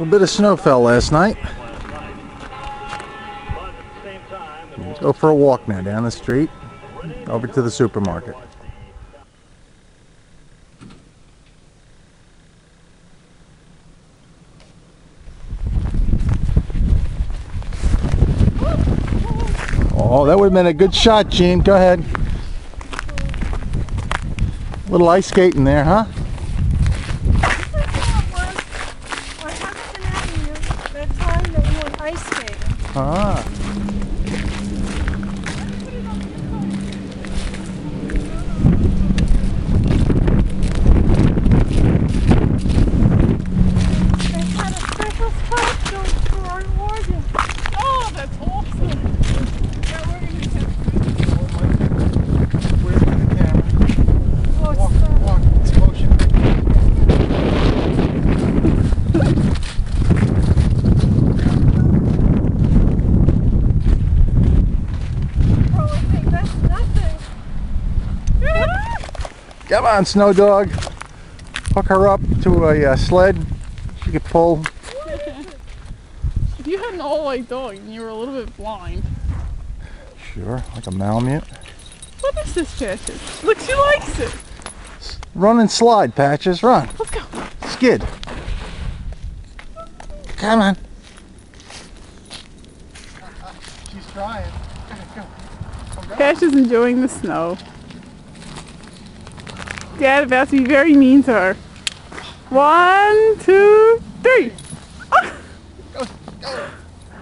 little bit of snow fell last night. Let's go for a walk now down the street over to the supermarket. Oh, that would have been a good shot, Gene. Go ahead. A little ice skating there, huh? I haven't been having you that time that you went ice skating. Ah. They had a special spot going for our organ. Oh, that's awesome. Yeah, we're going to have Where's the camera? Oh, Walk, it's walk. It's motion. Oh, I think that's nothing. Come on, Snow Dog. Hook her up to a sled. She could pull. If you had an all-white dog and you were a little bit blind. Sure, like a Malamute. What is this, Patches? Look, she likes it. Run and slide, Patches. Run. Let's go. Skid. Come on. She's trying. Go. Patches enjoying the snow. Dad about to be very mean to her. 1, 2, 3.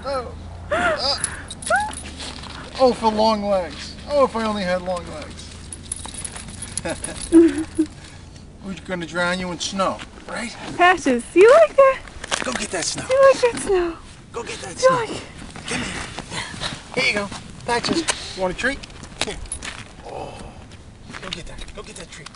Go. Oh, for long legs. Oh, if I only had long legs. Who's going to drown you in snow, right? Patches, do you like that? Go get that snow. Do you like that snow? Go get that Do you snow. like it? Give me. Here you go. Patches. You want a treat? Here. Oh. Go get that. Go get that treat.